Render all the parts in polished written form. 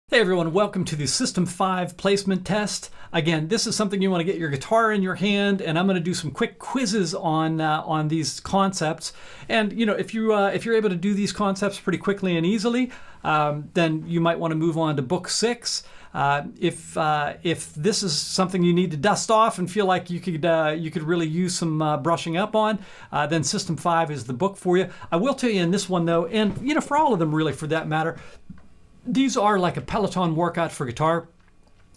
Hey everyone, welcome to the System 5 placement test. Again, this is something you want to get your guitar in your hand, and I'm going to do some quick quizzes on these concepts. And you know, if you're able to do these concepts pretty quickly and easily, then you might want to move on to book 6. If this is something you need to dust off and feel like you could really use some brushing up on, then System 5 is the book for you. I will tell you in this one though, and you know, for all of them really for that matter, these are like a Peloton workout for guitar.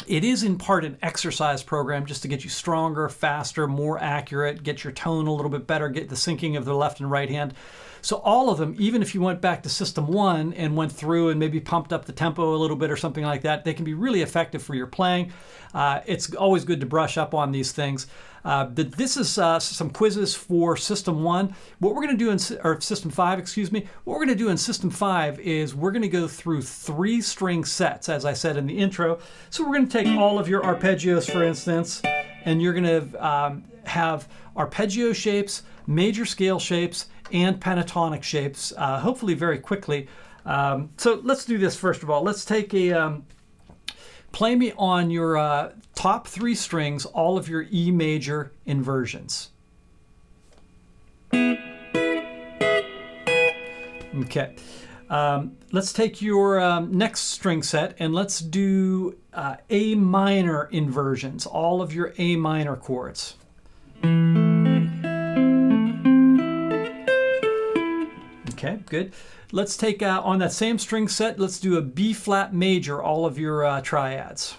It is in part an exercise program just to get you stronger, faster, more accurate, get your tone a little bit better, get the syncing of the left and right hand. So all of them, even if you went back to System 1 and went through and maybe pumped up the tempo a little bit or something like that, they can be really effective for your playing. It's always good to brush up on these things. This is some quizzes for System 1. What we're going to do or System 5, excuse me. What we're going to do in System 5 is we're going to go through 3 string sets, as I said in the intro. So we're going to take all of your arpeggios, for instance, and you're going to have arpeggio shapes, major scale shapes, and pentatonic shapes, hopefully very quickly. So let's do this first of all. Let's take play me on your top 3 strings, all of your E major inversions. Okay. Let's take your next string set and let's do A minor inversions, all of your A minor chords. Okay, good. Let's take on that same string set, let's do a B flat major, all of your triads.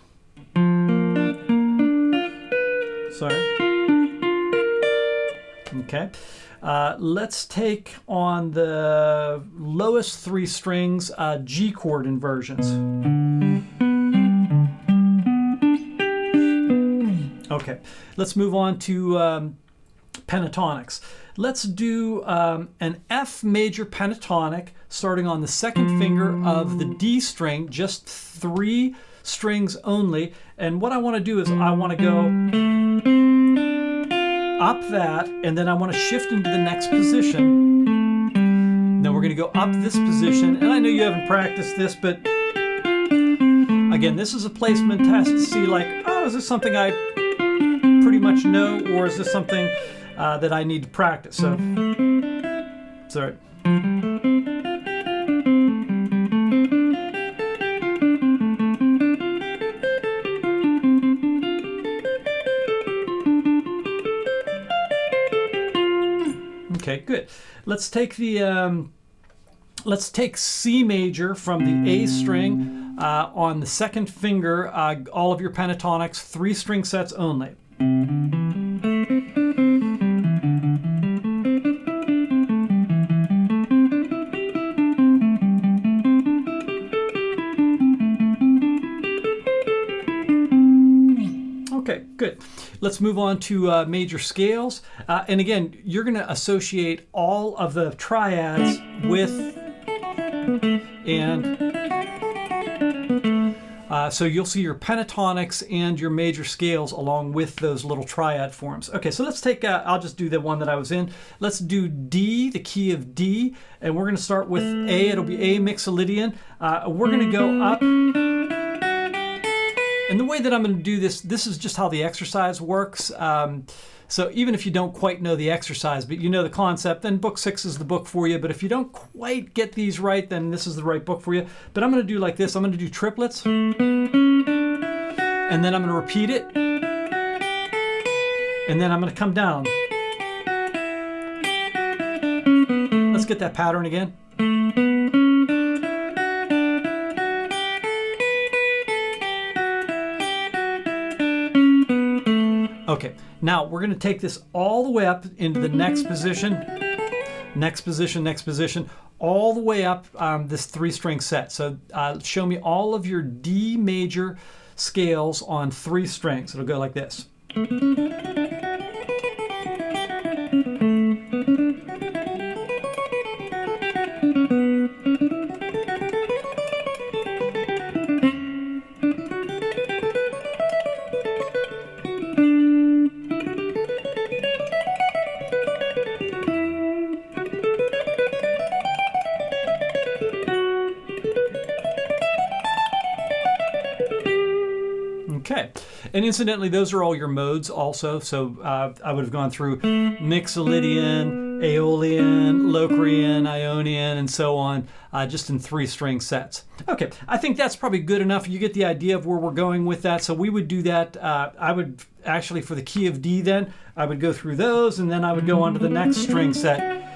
Sorry. Okay. Let's take on the lowest 3 strings G chord inversions. Okay. Let's move on to pentatonics. Let's do an F major pentatonic starting on the 2nd finger of the D string, just 3 strings only. And what I want to do is I want to go up that, and then I want to shift into the next position. Then we're going to go up this position. And I know you haven't practiced this, but again, this is a placement test to see like, oh, is this something I pretty much know, or is this something that I need to practice? So, sorry. Okay, good. Let's take the let's take C major from the A string on the 2nd finger, all of your pentatonics, 3 string sets only. Okay, good. Let's move on to major scales. And again, you're going to associate all of the triads with, and so you'll see your pentatonics and your major scales along with those little triad forms. Okay, so let's take, I'll just do the one that I was in. Let's do D, the key of D, and we're going to start with A. It'll be A mixolydian. We're going to go up. And the way that I'm going to do this is just how the exercise works. So even if you don't quite know the exercise, but you know the concept, then book 6 is the book for you. But if you don't quite get these right, then this is the right book for you. But I'm going to do like this. I'm going to do triplets. And then I'm going to repeat it. And then I'm going to come down. Let's get that pattern again. Okay, now we're going to take this all the way up into the next position, next position, next position, all the way up this 3 string set. So show me all of your D major scales on 3 strings. It'll go like this. Okay, and incidentally, those are all your modes also. So I would have gone through Mixolydian, Aeolian, Locrian, Ionian, and so on, just in 3-string sets. Okay, I think that's probably good enough. You get the idea of where we're going with that. So we would do that. I would actually, for the key of D then, I would go through those, and then I would go on to the next string set.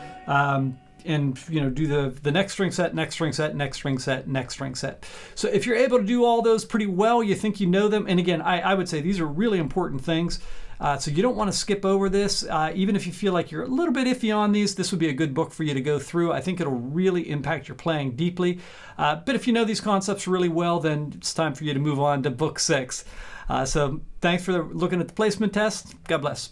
And do the next string set, next string set, next string set, next string set. So if you're able to do all those pretty well, you think you know them. And again, I would say these are really important things. So you don't want to skip over this. Even if you feel like you're a little bit iffy on these, this would be a good book for you to go through. I think it'll really impact your playing deeply. But if you know these concepts really well, then it's time for you to move on to book 6. So thanks for looking at the placement test. God bless.